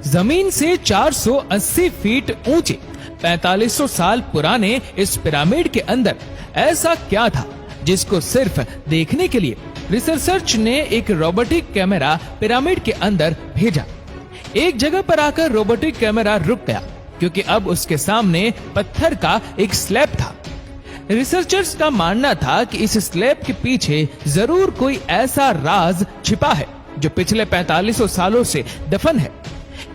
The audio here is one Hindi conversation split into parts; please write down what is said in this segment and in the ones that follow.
जमीन से 480 फीट ऊंचे 4500 साल पुराने इस पिरामिड के अंदर ऐसा क्या था जिसको सिर्फ देखने के लिए रिसर्चर्स ने एक रोबोटिक कैमरा पिरामिड के अंदर भेजा। एक जगह पर आकर रोबोटिक कैमरा रुक गया क्योंकि अब उसके सामने पत्थर का एक स्लैब था। रिसर्चर्स का मानना था कि इस स्लैब के पीछे जरूर कोई ऐसा राज छिपा है जो पिछले 4500 सालों से दफन है।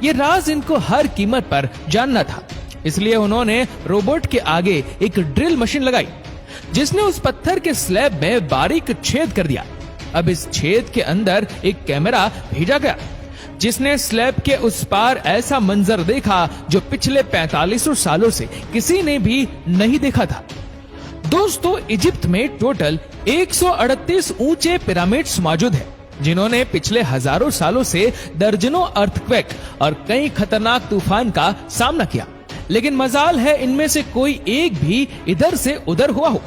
ये राज इनको हर कीमत पर जानना था, इसलिए उन्होंने रोबोट के आगे एक ड्रिल मशीन लगाई जिसने उस पत्थर के स्लैब में बारीक छेद कर दिया। अब इस छेद के अंदर एक कैमरा भेजा गया जिसने स्लैब के उस पार ऐसा मंजर देखा जो पिछले 4500 सालों से किसी ने भी नहीं देखा था। दोस्तों, इजिप्ट में टोटल 138 ऊंचे पिरामिड्स मौजूद हैं, जिन्होंने पिछले हजारों सालों से दर्जनों अर्थक्वेक और कई खतरनाक तूफान का सामना किया, लेकिन मजाल है इनमें से कोई एक भी इधर से उधर हुआ हो।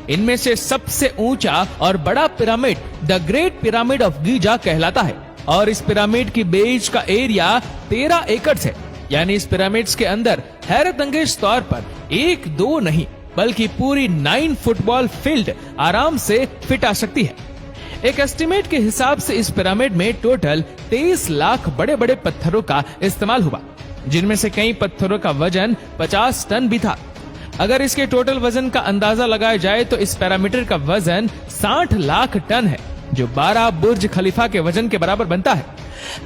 इनमें से सबसे ऊंचा और बड़ा pyramid the great pyramid of Giza कहलाता है और इस पिरामिड की बेस का एरिया 13 एकड़ है। यानी इस पिरामिड्स के अंदर हैरत अंगेज तौर पर 1-2 नहीं बल्कि पूरी 9 फुटबॉल फील्ड आराम से फिट आ सकती है। एक एस्टिमेट के हिसाब से इस पिरामिड में टोटल 23 लाख बड़े बड़े पत्थरों का इस्तेमाल हुआ, जिनमें से कई पत्थरों का वजन 50 टन भी था। अगर इसके टोटल वजन का अंदाजा लगाया जाए तो इस पैरामीटर का वजन 60 लाख टन है, जो 12 बुर्ज खलीफा के वजन के बराबर बनता है।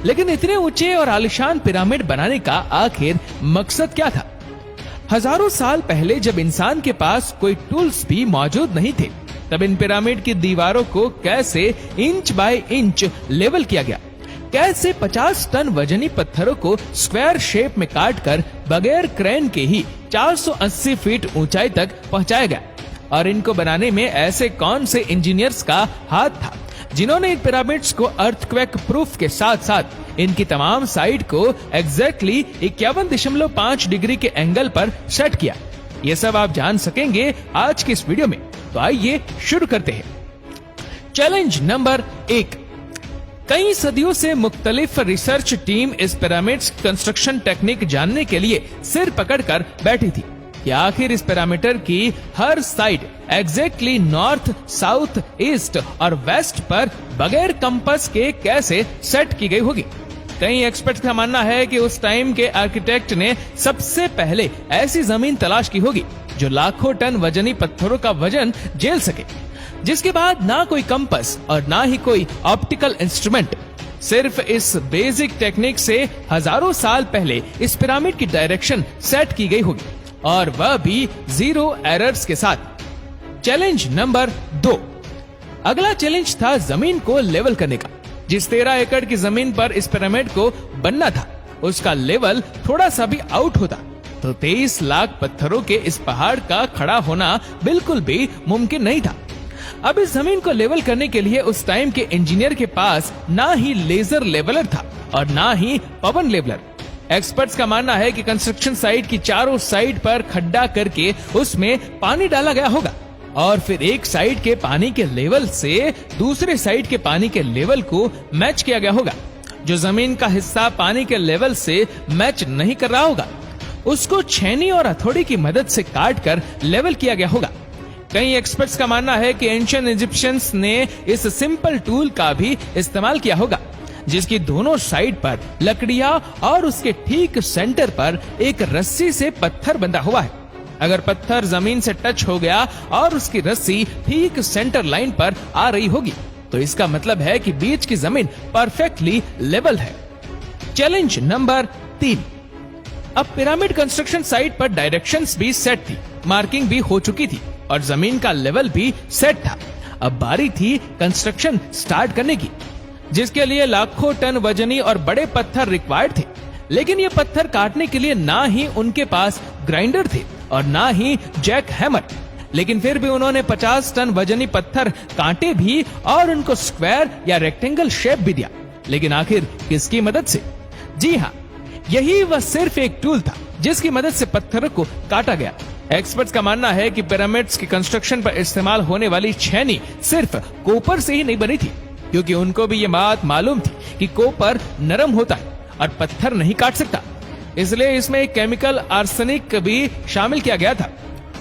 लेकिन इतने ऊंचे और आलिशान पिरामिड बनाने का आखिर मकसद क्या था? हजारों साल पहले जब इंसान के पास कोई टूल्स भी मौजूद नहीं थे, तब इन पिरामिड की दीवारों को कैसे इंच बाय इंच लेवल किया गया, कैसे 50 टन वजनी पत्थरों को स्क्वायर शेप में काटकर बगैर क्रेन के ही 480 फीट ऊंचाई तक पहुंचाया गया। और इनको बनाने में ऐसे कौन से इंजीनियर्स का हाथ था जिन्होंने इन पिरामिड्स को अर्थक्वेक प्रूफ के साथ साथ इनकी तमाम साइड को एग्जैक्टली 51.5 डिग्री के एंगल पर सेट किया। ये सब आप जान सकेंगे आज की इस वीडियो में, तो आइए शुरू करते हैं। Challenge number 1। कई सदियों से मुख्तलिफ रिसर्च टीम इस पिरामिड्स कंस्ट्रक्शन टेक्निक जानने के लिए सिर पकड़कर बैठी थी कि आखिर इस पैरामीटर की हर side exactly north, south, east और वेस्ट पर बगैर कंपास के कैसे सेट की गई होगी। कई एक्सपर्ट्स का मानना है कि उस टाइम के आर्किटेक्ट ने सबसे पहले ऐसी जमीन तलाश की होगी जो लाखों टन वजनी पत्थरों का वजन झेल सके, जिसके बाद ना कोई कंपास और ना ही कोई ऑप्टिकल इंस्ट्रूमेंट, सिर्फ इस बेसिक टेक्निक से हजारों साल पहले इस पिरामिड की डायरेक्शन सेट की गई होगी, और वह भी 0 एरर्स के साथ। Challenge number 2। अगला चैलेंज था जमीन को लेवल करने का। जिस 13 एकड़ की जमीन पर इस पिरामिड को बनना था, उसका लेवल थोड़ा सा भी आउट होता तो 23 लाख पत्थरों के इस पहाड़ का खड़ा होना बिल्कुल भी मुमकिन नहीं था। अब इस जमीन को लेवल करने के लिए उस टाइम के इंजीनियर के पास ना ही लेजर लेवलर था और ना ही पवन लेवलर। एक्सपर्ट्स का मानना है कि कंस्ट्रक्शन साइट की चारों साइड पर खड्डा करके उसमें पानी डाला गया होगा और फिर एक साइड के पानी के लेवल से दूसरे साइड के पानी के लेवल को मैच किया गया होगा। जो जमीन का हिस्सा पानी के लेवल से मैच नहीं कर रहा होगा, उसको छेनी और हथौड़ी की मदद से काट कर लेवल किया गया होगा। कई एक्सपर्ट्स का मानना है कि एंशिएंट इजिप्शियंस ने इस सिंपल टूल का भी इस्तेमाल किया होगा, जिसकी दोनों साइड पर लकड़ियां और उसके ठीक सेंटर पर एक रस्सी से पत्थर बंधा हुआ है। अगर पत्थर जमीन से टच हो गया और उसकी रस्सी ठीक सेंटर लाइन पर आ रही होगी, तो इसका मतलब है कि बीच की जमीन परफेक्टली लेवल है। Challenge number 3। अब पिरामिड कंस्ट्रक्शन साइट पर डायरेक्शंस भी सेट थी, मार्किंग भी हो चुकी थी और जमीन का लेवल भी सेट था। अब बारी थी कंस्ट्रक्शन स्टार्ट करने की, जिसके लिए लाखों टन वजनी और बड़े पत्थर रिक्वायर्ड थे। लेकिन ये पत्थर काटने के लिए ना ही उनके पास ग्राइंडर थे और ना ही जैक हैमर। लेकिन फिर भी उन्होंने 50 टन वजनी पत्थर काटे भी और उनको स्क्वायर या रेक्टेंगल शेप भी दिया। लेकिन आखिर किसकी मदद से? जी हाँ, यही वह सिर्फ एक टूल था जिसकी मदद से पत्थरों को काटा गया। एक्सपर्ट्स का मानना है कि पिरामिड्स की कंस्ट्रक्शन पर इस्तेमाल होने वाली छेनी सिर्फ कोपर से ही नहीं बनी थी, क्योंकि उनको भी ये बात मालूम थी कि कोपर नरम होता है और पत्थर नहीं काट सकता, इसलिए इसमें एक केमिकल आर्सेनिक भी शामिल किया गया था।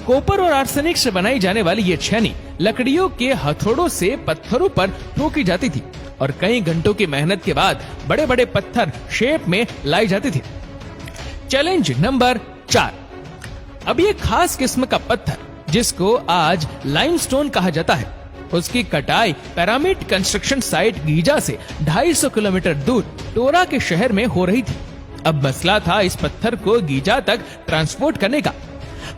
कॉपर और आर्सेनिक से बनाई जाने वाली ये छेनी लकड़ियों के हथौड़ों से पत्थरों पर ठोकी जाती थी और कई घंटों की मेहनत के बाद बड़े बड़े पत्थर शेप में लाई जाती थी। Challenge number 4। अब ये खास किस्म का पत्थर जिसको आज लाइमस्टोन कहा जाता है, उसकी कटाई पिरामिड कंस्ट्रक्शन साइट गीजा से 250 किलोमीटर दूर टोरा के शहर में हो रही थी। अब मसला था इस पत्थर को गीजा तक ट्रांसपोर्ट करने का।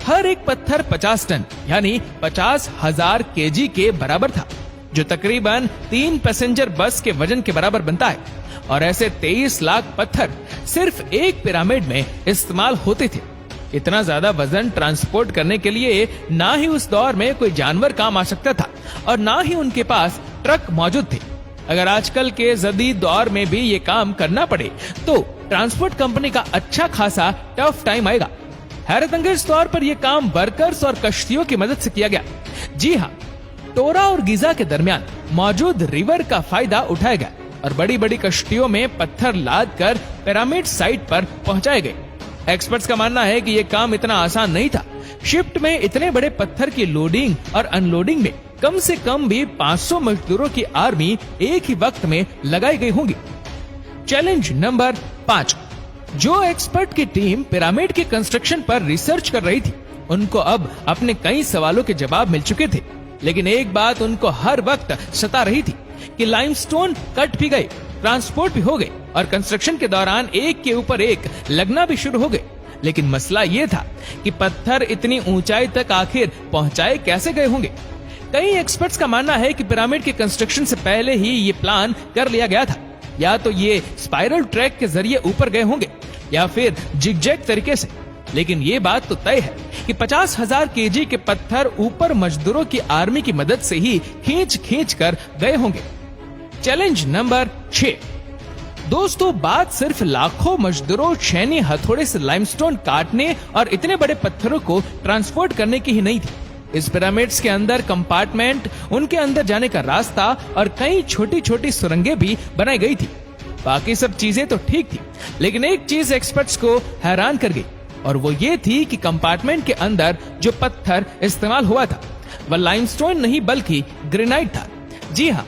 हर एक पत्थर 50 टन यानी 50,000 केजी के बराबर था, जो तकरीबन 3 पैसेंजर बस के वजन के बराबर बनता है। और ऐसे 23 लाख पत्थर सिर्फ एक पिरामिड में इस्तेमाल होते थे। इतना ज्यादा वजन ट्रांसपोर्ट करने के लिए ना ही उस दौर में कोई जानवर काम आ सकता था और ना ही उनके पास ट्रक मौजूद थे। अगर आजकल के जदीद दौर में भी ये काम करना पड़े तो ट्रांसपोर्ट कंपनी का अच्छा खासा टफ टाइम आएगा। हैरतअंगेज तौर पर यह काम वर्कर्स और कश्तियों की मदद से किया गया। जी हाँ, टोरा और गीजा के दरमियान मौजूद रिवर का फायदा उठाया गया और बड़ी बड़ी कश्तियों में पत्थर लाद कर पिरामिड साइट पर पहुंचाए गए। एक्सपर्ट्स का मानना है कि यह काम इतना आसान नहीं था। शिफ्ट में इतने बड़े पत्थर की लोडिंग और अनलोडिंग में कम से कम भी 500 मजदूरों की आर्मी एक ही वक्त में लगाई गई होगी। Challenge number 5। जो एक्सपर्ट की टीम पिरामिड के कंस्ट्रक्शन पर रिसर्च कर रही थी, उनको अब अपने कई सवालों के जवाब मिल चुके थे, लेकिन एक बात उनको हर वक्त सता रही थी कि लाइमस्टोन कट भी गए, ट्रांसपोर्ट भी हो गए और कंस्ट्रक्शन के दौरान एक के ऊपर एक लगना भी शुरू हो गए। लेकिन मसला ये था कि पत्थर इतनी ऊंचाई तक आखिर पहुंचाए कैसे गए होंगे। कई एक्सपर्ट्स का मानना है कि पिरामिड के कंस्ट्रक्शन से पहले ही ये प्लान कर लिया गया था। या तो ये स्पाइरल ट्रैक के जरिए ऊपर गए होंगे या फिर जिगजैग तरीके से। लेकिन ये बात तो तय है कि 50,000 केजी के पत्थर ऊपर मजदूरों की आर्मी की मदद से ही खींच कर गए होंगे। Challenge number 6। दोस्तों, बात सिर्फ लाखों मजदूरों छेनी हथौड़े से लाइमस्टोन काटने और इतने बड़े पत्थरों को ट्रांसपोर्ट करने की ही नहीं थी। इस पिरामिड्स के अंदर कंपार्टमेंट, उनके अंदर जाने का रास्ता और कई छोटी छोटी सुरंगें भी बनाई गई थी। बाकी सब चीजें तो ठीक थी, लेकिन एक चीज एक्सपर्ट्स को हैरान कर गई और वो ये थी कि कंपार्टमेंट के अंदर जो पत्थर इस्तेमाल हुआ था वह लाइमस्टोन नहीं बल्कि ग्रेनाइट था। जी हाँ,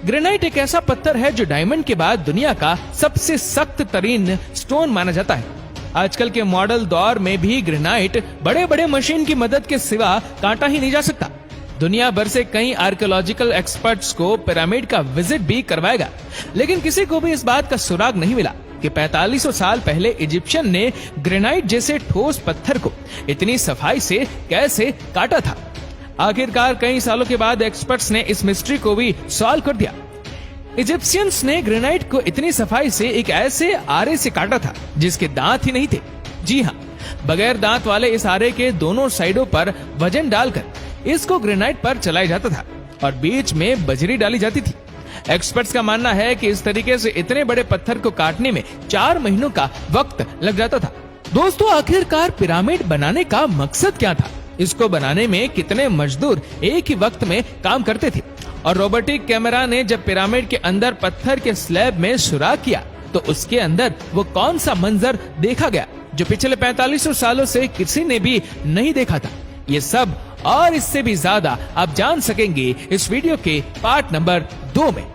ग्रेनाइट एक ऐसा पत्थर है जो डायमंड के बाद दुनिया का सबसे सख्त तरीन स्टोन माना जाता है। आजकल के मॉडल दौर में भी ग्रेनाइट बड़े बड़े मशीन की मदद के सिवा काटा ही नहीं जा सकता। दुनिया भर से कई आर्कियोलॉजिकल एक्सपर्ट्स को पिरामिड का विजिट भी करवाएगा, लेकिन किसी को भी इस बात का सुराग नहीं मिला कि 4500 साल पहले इजिप्शियन ने ग्रेनाइट जैसे ठोस पत्थर को इतनी सफाई से कैसे काटा था। आखिरकार कई सालों के बाद एक्सपर्ट्स ने इस मिस्ट्री को भी सॉल्व कर दिया। इजिप्शियंस ने ग्रेनाइट को इतनी सफाई से एक ऐसे आरे से काटा था जिसके दांत ही नहीं थे। जी हाँ, बगैर दांत वाले इस आरे के दोनों साइडों पर वजन डालकर इसको ग्रेनाइट पर चलाया जाता था और बीच में बजरी डाली जाती थी। एक्सपर्ट्स का मानना है कि इस तरीके से इतने बड़े पत्थर को काटने में 4 महीनों का वक्त लग जाता था। दोस्तों, आखिरकार पिरामिड बनाने का मकसद क्या था? इसको बनाने में कितने मजदूर एक ही वक्त में काम करते थे? और रोबोटिक कैमरा ने जब पिरामिड के अंदर पत्थर के स्लैब में सुराख किया तो उसके अंदर वो कौन सा मंजर देखा गया जो पिछले 4500 सालों से किसी ने भी नहीं देखा था? ये सब और इससे भी ज्यादा आप जान सकेंगे इस वीडियो के पार्ट नंबर 2 में।